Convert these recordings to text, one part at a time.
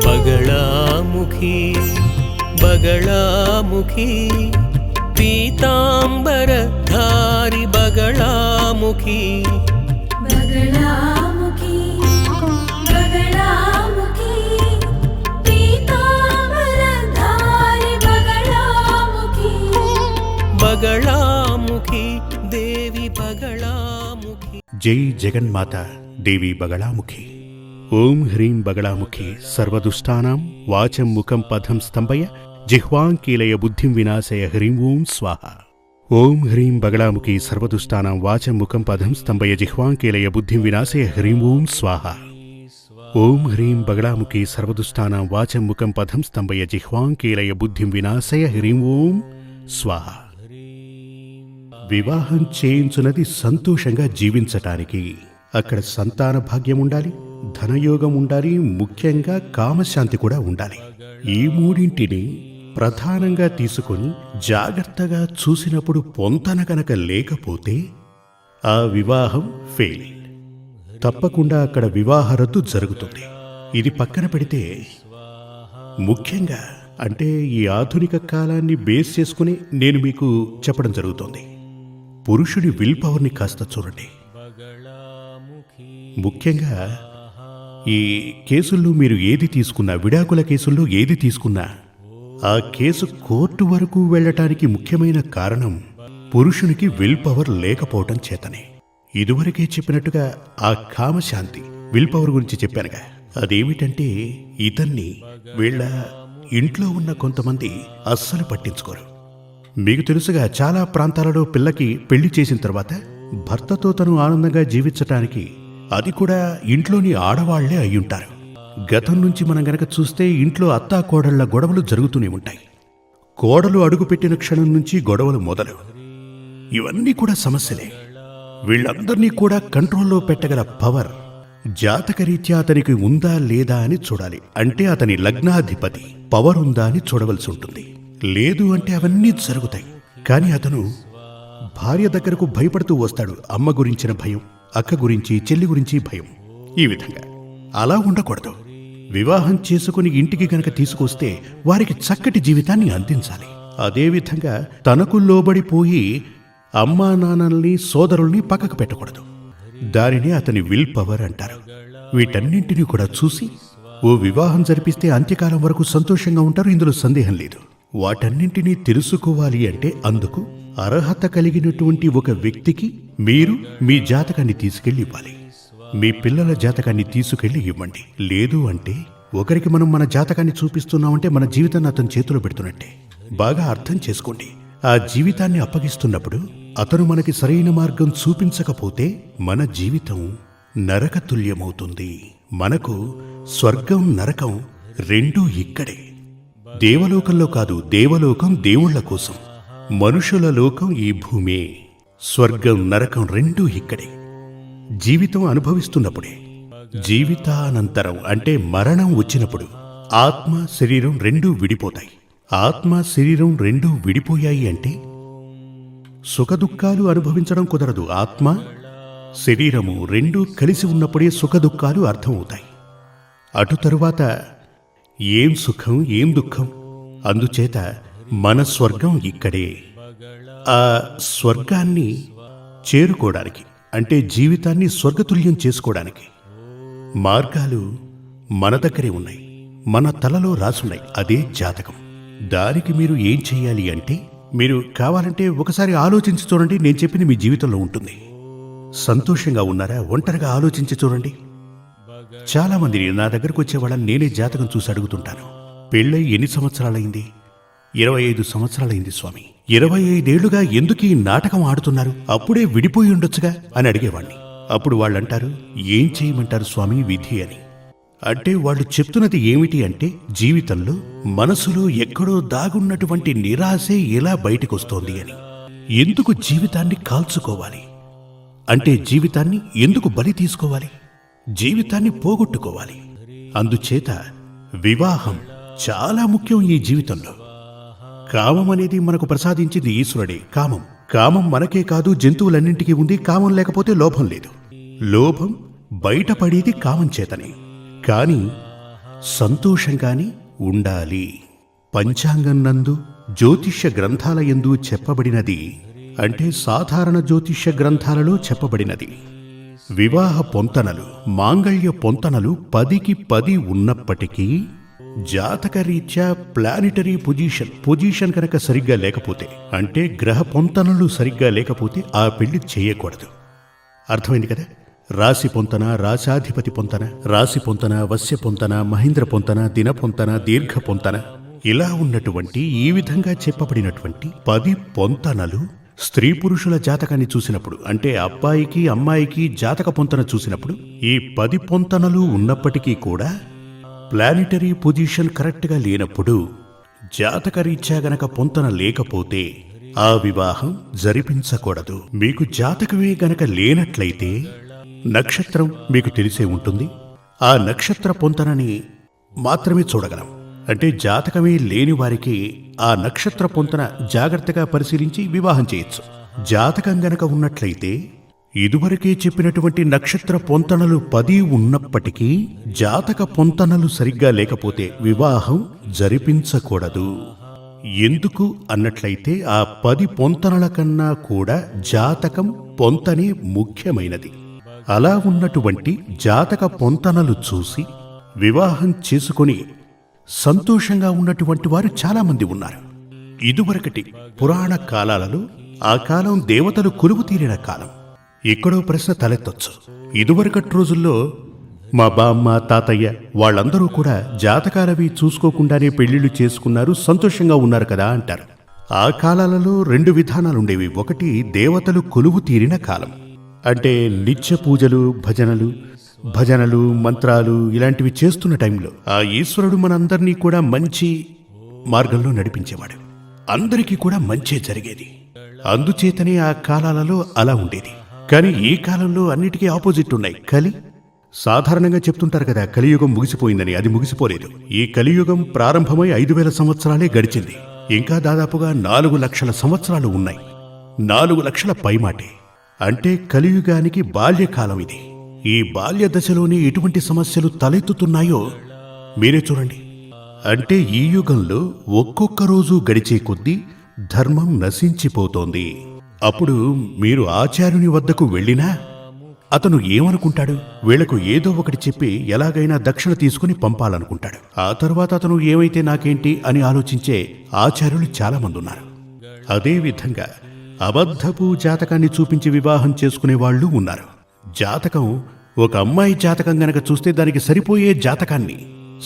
बगलामुखी बगलामुखी पीतांबरधारी बगलामुखी बगलामुखी बगलामुखी पीतांबरधारी बगलामुखी बगलामुखी देवी बगलामुखी। जय जगन्माता देवी बगलामुखी। ओम ह्रीं बगलामुखी सर्वदुष्टानां वाचं मुखं पदं स्तंभय जिह्वां कीलय बुद्धिं विनाशय ह्रीं ओं स्वाहा। ओम ह्रीं बगलामुखी सर्वदुष्टानां वाचं मुखं पदं स्तंभय जिह्वां कीलय बुद्धिं विनाशय ह्रीं ओं स्वाहा। ओम ह्रीं बगलामुखी सर्वदुष्टानां वाचं मुखं पदं स्तंभय जिह्वां कीलय बुद्धिं विनाशय ह्रीं ओं स्वाहा। వివాహం చేయించున్నది సంతోషంగా జీవించటానికి. అక్కడ సంతాన భాగ్యం ఉండాలి, ధనయోగం ఉండాలి, ముఖ్యంగా కామశాంతి కూడా ఉండాలి. ఈ మూడింటిని ప్రధానంగా తీసుకొని జాగ్రత్తగా చూసినప్పుడు పొంతన కనుక లేకపోతే ఆ వివాహం ఫెయిల్. తప్పకుండా అక్కడ వివాహ రద్దు జరుగుతుంది. ఇది పక్కన పెడితే ముఖ్యంగా అంటే ఈ ఆధునిక కాలాన్ని బేస్ చేసుకుని నేను మీకు చెప్పడం జరుగుతోంది. పురుషుడి విల్ పవర్ని కాస్త చూడండి. ముఖ్యంగా ఈ కేసుల్లో మీరు ఏది తీసుకున్నా, విడాకుల కేసుల్లో ఏది తీసుకున్నా, ఆ కేసు కోర్టు వరకు వెళ్ళటానికి ముఖ్యమైన కారణం పురుషునికి విల్ పవర్ లేకపోవటం చేతనే. ఇదివరకే చెప్పినట్టుగా ఆ కామశాంతి విల్ పవర్ గురించి చెప్పానుగా. అదేమిటంటే ఇతన్ని వీళ్ళ ఇంట్లో ఉన్న కొంతమంది అస్సలు పట్టించుకోరు. మీకు తెలుసుగా, చాలా ప్రాంతాలలో పిల్లకి పెళ్లి చేసిన తర్వాత భర్తతో తను ఆనందంగా జీవించటానికి అది కూడా ఇంట్లోని ఆడవాళ్లే అయ్యుంటారు. గతం నుంచి మనం గనక చూస్తే ఇంట్లో అత్తా కోడళ్ల గొడవలు జరుగుతూనే ఉంటాయి. కోడలు అడుగుపెట్టిన క్షణం నుంచి గొడవలు మొదలు. ఇవన్నీ కూడా సమస్యలే. వీళ్ళందరినీ కూడా కంట్రోల్లో పెట్టగల పవర్ జాతకరీత్యా అతనికి ఉందా లేదా అని చూడాలి. అంటే అతని లగ్నాధిపతి పవర్ ఉందా అని చూడవలసి ఉంటుంది. లేదు అంటే అవన్నీ జరుగుతాయి. కానీ అతను భార్య దగ్గరకు భయపడుతూ వస్తాడు. అమ్మ గురించిన భయం, అక్క గురించి, చెల్లి గురించి భయం. ఈ విధంగా అలా ఉండకూడదు. వివాహం చేసుకుని ఇంటికి గనక తీసుకొస్తే వారికి చక్కటి జీవితాన్ని అందించాలి. అదేవిధంగా తనకు లోబడిపోయి అమ్మా నాన్నల్ని, సోదరుల్ని పక్కకు పెట్టకూడదు. దానిని అతని విల్ పవర్ అంటారు. వీటన్నింటినీ కూడా చూసి ఓ వివాహం జరిపిస్తే అంత్యకాలం వరకు సంతోషంగా ఉంటారు. ఇందులో సందేహం లేదు. వాటన్నింటినీ తెలుసుకోవాలి అంటే అందుకు అర్హత కలిగినటువంటి ఒక వ్యక్తికి మీరు మీ జాతకాన్ని తీసుకెళ్లి ఇవ్వాలి. మీ పిల్లల జాతకాన్ని తీసుకెళ్లి ఇవ్వండి. లేదు అంటే ఒకరికి మనం మన జాతకాన్ని చూపిస్తున్నామంటే మన జీవితాన్ని అతని చేతిలో పెడుతున్నట్టే. బాగా అర్థం చేసుకోండి. ఆ జీవితాన్ని అప్పగిస్తున్నప్పుడు అతను మనకి సరైన మార్గం చూపించకపోతే మన జీవితం నరకతుల్యమవుతుంది. మనకు స్వర్గం, నరకం రెండూ ఇక్కడే. దేవలోకంలో కాదు, దేవలోకం దేవుళ్ల కోసం, మనుషుల లోకం ఈ భూమే. స్వర్గం, నరకం రెండూ ఇక్కడే. జీవితం అనుభవిస్తున్నప్పుడే. జీవితానంతరం అంటే మరణం వచ్చినప్పుడు ఆత్మ, శరీరం రెండూ విడిపోతాయి. ఆత్మ, శరీరం రెండూ విడిపోయాయి అంటే సుఖదుఖాలు అనుభవించడం కుదరదు. ఆత్మ, శరీరము రెండూ కలిసి ఉన్నప్పుడే సుఖదుఖాలు అర్థమవుతాయి. అటు తరువాత ఏం సుఖం, ఏం దుఃఖం. అందుచేత మన స్వర్గం ఇక్కడే. ఆ స్వర్గాన్ని చేరుకోవడానికి అంటే జీవితాన్ని స్వర్గతుల్యం చేసుకోవడానికి మార్గాలు మన దగ్గరే ఉన్నాయి, మన తలలో రాసున్నాయి. అదే జాతకం. దానికి మీరు ఏం చెయ్యాలి అంటే, మీరు కావాలంటే ఒకసారి ఆలోచించి చూడండి. నేను చెప్పింది మీ జీవితంలో ఉంటుంది. సంతోషంగా ఉన్నారా? ఒంటరిగా ఆలోచించి చూడండి. చాలా మంది నా దగ్గరకు వచ్చే వాళ్ళని నేనే జాతకం చూసి అడుగుతుంటాను. పెళ్ళై ఎన్ని సంవత్సరాలైంది? 25 సంవత్సరాలైంది స్వామి. 25 ఏళ్లుగా ఎందుకు ఈ నాటకం ఆడుతున్నారు? అప్పుడే విడిపోయి ఉండొచ్చుగా అని అడిగేవాణ్ణి. అప్పుడు వాళ్ళంటారు, ఏం చేయమంటారు స్వామి, విధి అని. అంటే వాళ్ళు చెప్తున్నది ఏమిటి అంటే, జీవితంలో మనసులో ఎక్కడో దాగున్నటువంటి నిరాశే ఎలా బయటకొస్తోంది అని. ఎందుకు జీవితాన్ని కాల్చుకోవాలి? అంటే జీవితాన్ని ఎందుకు బలి తీసుకోవాలి? జీవితాన్ని పోగొట్టుకోవాలి. అందుచేత వివాహం చాలా ముఖ్యం ఈ జీవితంలో. కామం అనేది మనకు ప్రసాదించింది ఈశ్వరుడే. కామం మనకే కాదు, జంతువులన్నింటికీ ఉంది. కామం లేకపోతే లోభం లేదు. లోభం బయటపడేది కామం చేతనే. కాని సంతోషంగాని ఉండాలి. పంచాంగం నందు జ్యోతిష్య గ్రంథాల యందు చెప్పబడినది, అంటే సాధారణ జ్యోతిష్య గ్రంథాలలో చెప్పబడినది, వివాహ పొంతనలు, మాంగళ్య పొంతనలు 10కి 10 ఉన్నప్పటికీ జాతకరీత్యా ప్లానిటరీ పొజిషన్ కనుక సరిగ్గా లేకపోతే, అంటే గ్రహ పొంతనలు సరిగ్గా లేకపోతే ఆ పెళ్లి చేయకూడదు. అర్థమైంది కదా? రాశి పొంతన, రాశాధిపతి పొంతన, రాశి పొంతన, వశ్య పొంతన, మహేంద్ర పొంతన, దిన పొంతన, దీర్ఘ పొంతన, ఇలా ఉన్నటువంటి ఈ విధంగా చెప్పబడినటువంటి 10 పొంతనలు స్త్రీ పురుషుల జాతకాన్ని చూసినప్పుడు, అంటే అబ్బాయికి అమ్మాయికి జాతక పొంతన చూసినప్పుడు, ఈ 10 పొంతనలు ఉన్నప్పటికీ కూడా ప్లానిటరీ పొజిషన్ కరెక్ట్గా లేనప్పుడు, జాతకరీత్యా గనక పొంతన లేకపోతే ఆ వివాహం జరిపించకూడదు. మీకు జాతకమే గనక లేనట్లయితే నక్షత్రం మీకు తెలిసే ఉంటుంది. ఆ నక్షత్ర పొంతనని మాత్రమే చూడగలం. అంటే జాతకమే లేని వారికి ఆ నక్షత్ర పొంతన జాగ్రత్తగా పరిశీలించి వివాహం చేయొచ్చు. జాతకం గనక ఉన్నట్లయితే ఇదివరకే చెప్పినటువంటి నక్షత్ర పొంతనలు 10 ఉన్నప్పటికీ జాతక పొంతనలు సరిగ్గా లేకపోతే వివాహం జరిపించకూడదు. ఎందుకు అన్నట్లయితే ఆ 10 పొంతనల కన్నా కూడా జాతకం పొంతనే ముఖ్యమైనది. అలా ఉన్నటువంటి జాతక పొంతనలు చూసి వివాహం చేసుకొని సంతోషంగా ఉన్నటువంటి వారు చాలామంది ఉన్నారు. ఇదివరకటి పురాణ కాలాలలో ఆ కాలం దేవతలు కొలువు తీరిన కాలం. ఎక్కడో ప్రశ్న తలెత్తొచ్చు. ఇదివరకటి రోజుల్లో మా బామ్మ, తాతయ్య వాళ్ళందరూ కూడా జాతకాలవి చూసుకోకుండానే పెళ్లిళ్ళు చేసుకున్నారు, సంతోషంగా ఉన్నారు కదా అంటారు. ఆ కాలాలలో 2 విధానాలుండేవి. ఒకటి దేవతలు కొలువు తీరిన కాలం, అంటే నిత్య పూజలు, భజనలు, మంత్రాలు ఇలాంటివి చేస్తున్న టైంలో ఆ ఈశ్వరుడు మనందరినీ కూడా మంచి మార్గంలో నడిపించేవాడు. అందరికీ కూడా మంచే జరిగేది. అందుచేతనే ఆ కాలాలలో అలా ఉండేది. కానీ ఈ కాలంలో అన్నిటికీ ఆపోజిట్ ఉన్నాయి. సాధారణంగా చెప్తుంటారు కదా, కలియుగం ముగిసిపోయిందని. అది ముగిసిపోలేదు. ఈ కలియుగం ప్రారంభమై 5000 సంవత్సరాలే గడిచింది. ఇంకా దాదాపుగా 4 లక్షల సంవత్సరాలు ఉన్నాయి. 4 లక్షల పైమాటే. అంటే కలియుగానికి బాల్యకాలం ఇది. ఈ బాల్య దశలోనే ఎటువంటి సమస్యలు తలెత్తుతున్నాయో మీరే చూడండి. అంటే ఈ యుగంలో ఒక్కొక్క రోజు గడిచే కొద్దీ ధర్మం నశించిపోతోంది. అప్పుడు మీరు ఆచార్యుని వద్దకు వెళ్ళినా అతను ఏమనుకుంటాడు? వీళ్లకు ఏదో ఒకటి చెప్పి ఎలాగైనా దక్షిణ తీసుకుని పంపాలనుకుంటాడు. ఆ తర్వాత అతను ఏమైతే నాకేంటి అని ఆలోచించే ఆచార్యులు చాలామంది ఉన్నారు. అదేవిధంగా అబద్ధపు జాతకాన్ని చూపించి వివాహం చేసుకునే వాళ్ళు ఉన్నారు. జాతకం, ఒక అమ్మాయి జాతకం గనక చూస్తే దానికి సరిపోయే జాతకాన్ని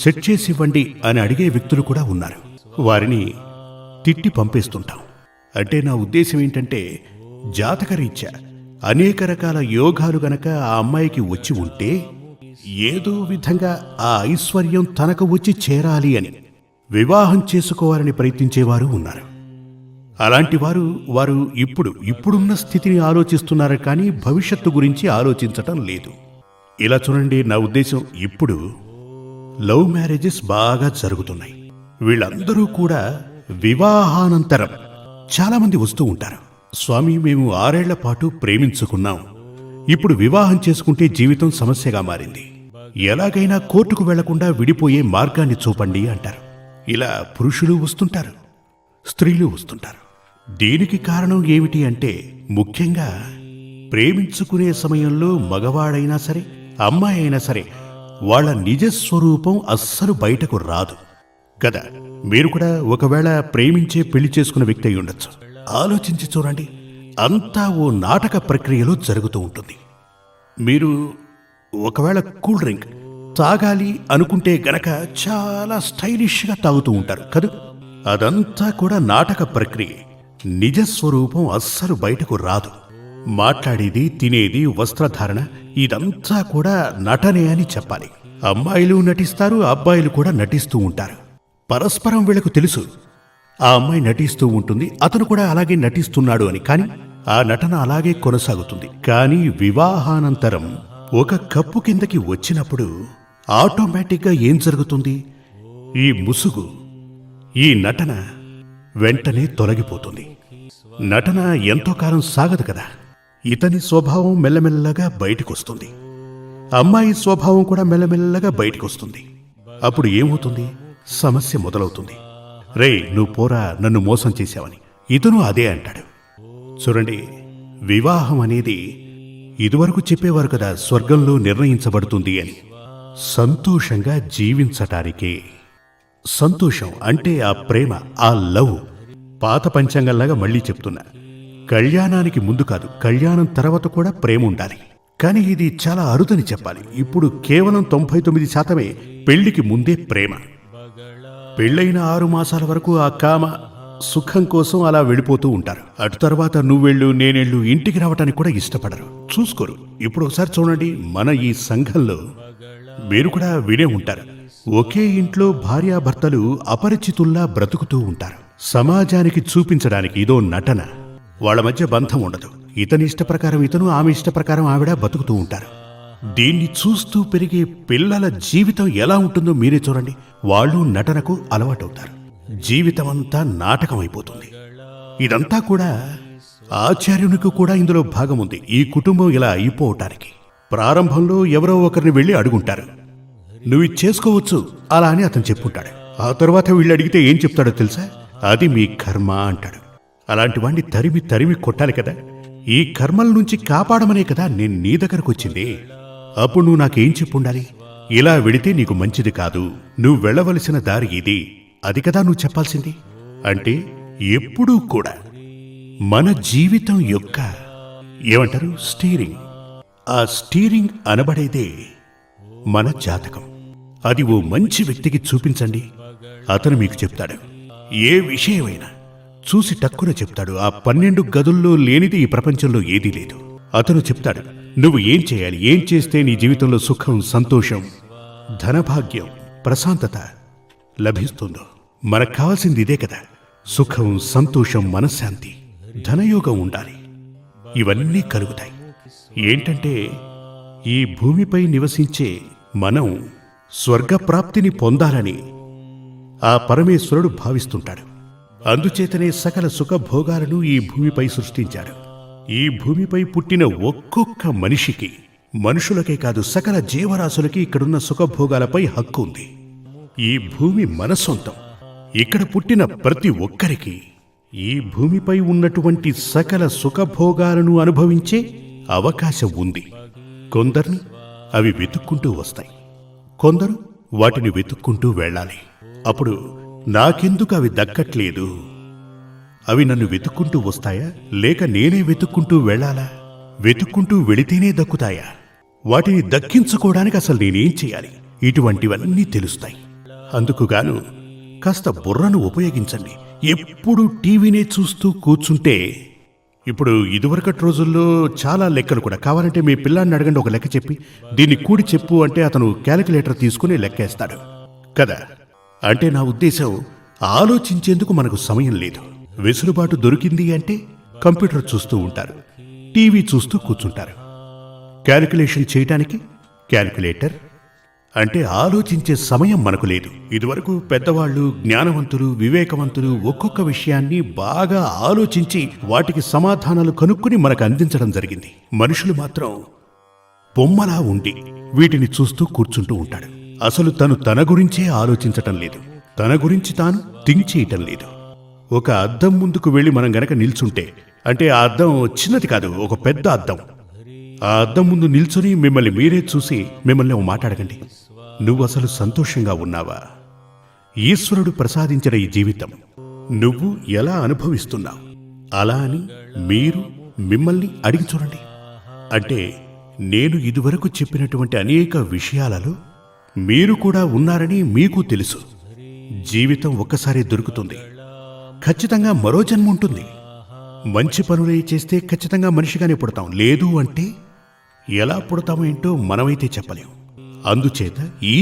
సెట్ చేసివ్వండి అని అడిగే వ్యక్తులు కూడా ఉన్నారు. వారిని తిట్టి పంపేస్తుంటాం. అంటే నా ఉద్దేశం ఏంటంటే, జాతకరీత్యా అనేక రకాల యోగాలు గనక ఆ అమ్మాయికి వచ్చి ఉంటే ఏదో విధంగా ఆ ఐశ్వర్యం తనకు వచ్చి చేరాలి అని వివాహం చేసుకోవాలని ప్రయత్నించేవారు ఉన్నారు. అలాంటి వారు ఇప్పుడున్న స్థితిని ఆలోచిస్తున్నారు, కానీ భవిష్యత్తు గురించి ఆలోచించటం లేదు. ఇలా చూడండి, నా ఉద్దేశం, ఇప్పుడు లవ్ మ్యారేజెస్ బాగా జరుగుతున్నాయి. వీళ్ళందరూ కూడా వివాహానంతరం చాలామంది వస్తూ ఉంటారు. స్వామి, మేము 6 ఏళ్ల పాటు ప్రేమించుకున్నాం, ఇప్పుడు వివాహం చేసుకుంటే జీవితం సమస్యగా మారింది, ఎలాగైనా కోర్టుకు వెళ్లకుండా విడిపోయే మార్గాన్ని చూపండి అంటారు. ఇలా పురుషులు వస్తుంటారు, స్త్రీలు వస్తుంటారు. దీనికి కారణం ఏమిటి అంటే, ముఖ్యంగా ప్రేమించుకునే సమయంలో మగవాడైనా సరే అమ్మాయి అయినా సరే వాళ్ళ నిజస్వరూపం అస్సలు బయటకు రాదు కదా. మీరు కూడా ఒకవేళ ప్రేమించే పెళ్లి చేసుకున్న వ్యక్తి అయి ఉండొచ్చు. ఆలోచించి చూడండి, అంతా ఓ నాటక ప్రక్రియలో జరుగుతూ ఉంటుంది. మీరు ఒకవేళ కూల్ డ్రింక్ తాగాలి అనుకుంటే గనక చాలా స్టైలిష్గా తాగుతూ ఉంటారు కదా. అదంతా కూడా నాటక ప్రక్రియ. నిజస్వరూపం అస్సలు బయటకు రాదు. మాట్లాడేది, తినేది, వస్త్రధారణ ఇదంతా కూడా నటనే అని చెప్పాలి. అమ్మాయిలు నటిస్తారు, అబ్బాయిలు కూడా నటిస్తూ ఉంటారు. పరస్పరం వీళ్లకు తెలుసు ఆ అమ్మాయి నటిస్తూ ఉంటుంది, అతను కూడా అలాగే నటిస్తున్నాడు అని. కానీ ఆ నటన అలాగే కొనసాగుతుంది. కానీ వివాహానంతరం ఒక కప్పు కిందకి వచ్చినప్పుడు ఆటోమేటిక్గా ఏం జరుగుతుంది? ఈ ముసుగు, ఈ నటన వెంటనే తొలగిపోతుంది. నటన ఎంతో కాలం సాగదు కదా. ఇతని స్వభావం మెల్లమెల్లగా బయటికొస్తుంది, అమ్మాయి స్వభావం కూడా మెల్లమెల్లగా బయటికొస్తుంది. అప్పుడు ఏమవుతుంది? సమస్య మొదలవుతుంది. రే, నువ్వు పోరా, నన్ను మోసం చేశావని. ఇతను అదే అంటాడు. చూడండి, వివాహం అనేది ఇదివరకు చెప్పేవారు కదా, స్వర్గంలో నిర్ణయించబడుతుంది అని. సంతోషంగా జీవించటానికే. సంతోషం అంటే ఆ ప్రేమ, ఆ లవ్. పాత పంచాంగంలాగా మళ్ళీ చెప్తున్నా, కళ్యాణానికి ముందు కాదు, కళ్యాణం తర్వాత కూడా ప్రేమ ఉండాలి. కానీ ఇది చాలా అరుదని చెప్పాలి. ఇప్పుడు కేవలం 99% పెళ్లికి ముందే ప్రేమ. పెళ్ళైన 6 మాసాల వరకు ఆ కామ సుఖం కోసం అలా వెళ్ళిపోతూ ఉంటారు. అటు తర్వాత నువ్వెళ్ళు నేనెళ్ళు ఇంటికి రావటానికి కూడా ఇష్టపడరు, చూసుకోరు. ఇప్పుడు ఒకసారి చూడండి, మన ఈ సంఘంలో మీరు కూడా వినే ఉంటారు, ఒకే ఇంట్లో భార్యాభర్తలు అపరిచితుల్లా బ్రతుకుతూ ఉంటారు. సమాజానికి చూపించడానికి ఇదో నటన. వాళ్ళ మధ్య బంధం ఉండదు. ఇతని ఇష్ట ప్రకారం ఇతను, ఆమె ఇష్ట ప్రకారం ఆవిడ బతుకుతూ ఉంటారు. దీన్ని చూస్తూ పెరిగే పిల్లల జీవితం ఎలా ఉంటుందో మీరే చూడండి. వాళ్ళు నటనకు అలవాటవుతారు. జీవితమంతా నాటకం అయిపోతుంది. ఇదంతా కూడా ఆచార్యునికి కూడా ఇందులో భాగం ఉంది. ఈ కుటుంబం ఇలా అయిపోవటానికి ప్రారంభంలో ఎవరో ఒకరిని వెళ్ళి అడుగుంటారు, నువ్వు ఇది చేసుకోవచ్చు అలా అని అతను చెప్పుంటాడు. ఆ తర్వాత వీళ్ళు అడిగితే ఏం చెప్తాడో తెలుసా? అది మీ కర్మ అంటాడు. అలాంటి వాణ్ణి తరిమి తరిమి కొట్టాలి కదా. ఈ కర్మల నుంచి కాపాడమనే కదా నేను నీ దగ్గరకు వచ్చింది. అప్పుడు నువ్వు నాకేం చెప్పుండాలి? ఇలా వెడితే నీకు మంచిది కాదు, నువ్వు వెళ్ళవలసిన దారి ఇది, అది కదా నువ్వు చెప్పాల్సింది. అంటే ఎప్పుడూ కూడా మన జీవితం యొక్క ఏమంటారు, స్టీరింగ్. ఆ స్టీరింగ్ అనబడేదే మన జాతకం. అది ఓ మంచి వ్యక్తికి చూపించండి, అతను మీకు చెప్తాడు. ఏ విషయమైనా చూసి టక్కున చెప్తాడు. ఆ 12 గదుల్లో లేనిది ఈ ప్రపంచంలో ఏదీ లేదు. అతను చెప్తాడు, నువ్వు ఏం చేయాలి, ఏం చేస్తే నీ జీవితంలో సుఖం, సంతోషం, ధనభాగ్యం, ప్రశాంతత లభిస్తుందో. మనకు కావాల్సింది ఇదే కదా, సుఖం, సంతోషం, మనశ్శాంతి, ధనయోగం ఉండాలి. ఇవన్నీ కలుగుతాయి. ఏంటంటే ఈ భూమిపై నివసించే మనం స్వర్గప్రాప్తిని పొందాలని ఆ పరమేశ్వరుడు భావిస్తుంటాడు. అందుచేతనే సకల సుఖభోగాలను ఈ భూమిపై సృష్టించాడు. ఈ భూమిపై పుట్టిన ఒక్కొక్క మనిషికి, మనుషులకే కాదు సకల జీవరాశులకి ఇక్కడున్న సుఖభోగాలపై హక్కు ఉంది. ఈ భూమి మన సొంతం. ఇక్కడ పుట్టిన ప్రతి ఒక్కరికి ఈ భూమిపై ఉన్నటువంటి సకల సుఖభోగాలను అనుభవించే అవకాశం ఉంది. కొందరిని అవి వెతుక్కుంటూ వస్తాయి, కొందరు వాటిని వెతుక్కుంటూ వెళ్ళాలి. అప్పుడు నాకెందుకు అవి దక్కట్లేదు, అవి నన్ను వెతుక్కుంటూ వస్తాయా, లేక నేనే వెతుక్కుంటూ వెళ్ళాలా? వెతుక్కుంటూ వెళితేనే దక్కుతాయా? వాటిని దక్కించుకోవడానికి అసలు నేనేం చేయాలి? ఇటువంటివన్నీ తెలుస్తాయి. అందుకుగాను కాస్త బుర్రను ఉపయోగించండి. ఎప్పుడు టీవీనే చూస్తూ కూర్చుంటే, ఇప్పుడు ఇదివరకటి రోజుల్లో చాలా లెక్కలు కూడా, కావాలంటే మీ పిల్లాన్ని అడగండి, ఒక లెక్క చెప్పి దీన్ని కూడి చెప్పు అంటే అతను క్యాలిక్యులేటర్ తీసుకుని లెక్కేస్తాడు కదా. అంటే నా ఉద్దేశం, ఆలోచించేందుకు మనకు సమయం లేదు. వెసులుబాటు దొరికింది అంటే కంప్యూటర్ చూస్తూ ఉంటారు, టీవీ చూస్తూ కూర్చుంటారు. క్యాలిక్యులేషన్ చేయటానికి క్యాలిక్యులేటర్. అంటే ఆలోచించే సమయం మనకు లేదు. ఇదివరకు పెద్దవాళ్ళు, జ్ఞానవంతులు, వివేకవంతులు ఒక్కొక్క విషయాన్ని బాగా ఆలోచించి వాటికి సమాధానాలు కనుక్కుని మనకు అందించడం జరిగింది. మనుషులు మాత్రం బొమ్మలా ఉండి వీటిని చూస్తూ కూర్చుంటూ ఉంటాడు. అసలు తను తన గురించే ఆలోచించటం లేదు, తన గురించి తాను థింక్ చేయటం లేదు. ఒక అద్దం ముందుకు వెళ్ళి మనం గనక నిల్చుంటే, అంటే ఆ అద్దం చిన్నది కాదు, ఒక పెద్ద అద్దం. ఆ అద్దం ముందు నిల్చుని మిమ్మల్ని మీరే చూసి మిమ్మల్ని మాట్లాడకండి, నువ్వు అసలు సంతోషంగా ఉన్నావా? ఈశ్వరుడు ప్రసాదించిన ఈ జీవితం నువ్వు ఎలా అనుభవిస్తున్నావు? అలా అని మీరు మిమ్మల్ని అడిగి చూడండి. అంటే నేను ఇదివరకు చెప్పినటువంటి అనేక విషయాలలో మీరు కూడా ఉన్నారని మీకు తెలుసు. జీవితం ఒక్కసారి దొరుకుతుంది, ఖచ్చితంగా మరో జన్మ ఉంటుంది. మంచి పనులే చేస్తే ఖచ్చితంగా మనిషిగానే పుడతాం, లేదు అంటే ఎలా పుడతామో ఏంటో మనమైతే చెప్పలేం. అందుచేత ఈ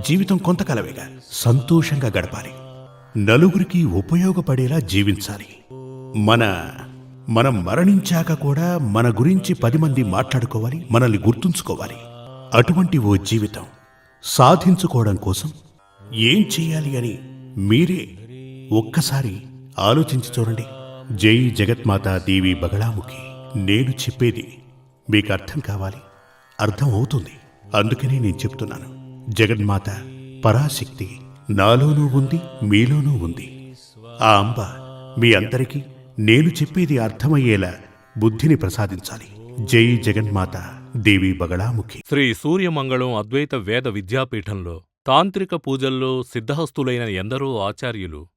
జీవితం కొంతకాలమేగా, సంతోషంగా గడపాలి, నలుగురికి ఉపయోగపడేలా జీవించాలి. మనం మరణించాక కూడా మన గురించి 10 మంది మాట్లాడుకోవాలి, మనల్ని గుర్తుంచుకోవాలి. అటువంటి ఓ జీవితం సాధించుకోవడం కోసం ఏం చెయ్యాలి అని మీరే ఒక్కసారి ఆలోచించి చూడండి. జై జగత్మాతా దేవి బగళాముఖి. నేను చెప్పేది మీకు అర్థం కావాలి, అర్థం అవుతుంది. అందుకనే నేను చెప్తున్నాను. జగన్మాత పరాశక్తి నాలోనూ ఉంది, మీలోనూ ఉంది. ఆ అంబ మీ అందరికీ నేను చెప్పేది అర్థమయ్యేలా బుద్ధిని ప్రసాదించాలి. జై జగన్మాత దేవి బగళాముఖి. శ్రీ సూర్యమంగళం అద్వైత వేద విద్యాపీఠంలో తాంత్రిక పూజల్లో సిద్ధహస్తులైన ఎందరో ఆచార్యులు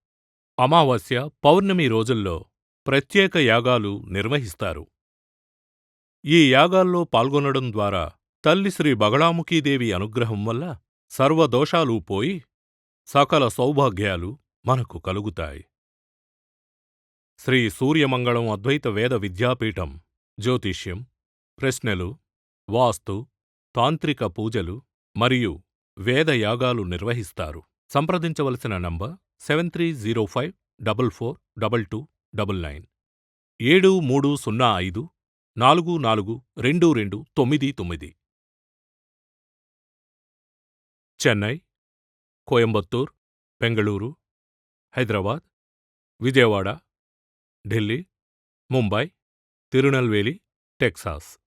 అమావాస్య, పౌర్ణమి రోజుల్లో ప్రత్యేక యాగాలు నిర్వహిస్తారు. ఈ యాగాల్లో పాల్గొనడం ద్వారా తల్లి శ్రీ బగళాముఖీదేవి అనుగ్రహం వల్ల సర్వదోషాలూ పోయి సకల సౌభాగ్యాలు మనకు కలుగుతాయి. శ్రీ సూర్యమంగళం అద్వైత వేద విద్యాపీఠం జ్యోతిష్యం, ప్రశ్నలు, వాస్తు, తాంత్రిక పూజలు మరియు వేదయాగాలు నిర్వహిస్తారు. సంప్రదించవలసిన నంబర్ 7305442299 7305442299. చెన్నై, కోయంబత్తూర్, బెంగళూరు, హైదరాబాద్, విజయవాడ, ఢిల్లీ, ముంబై, తిరునల్వేలి, టెక్సాస్.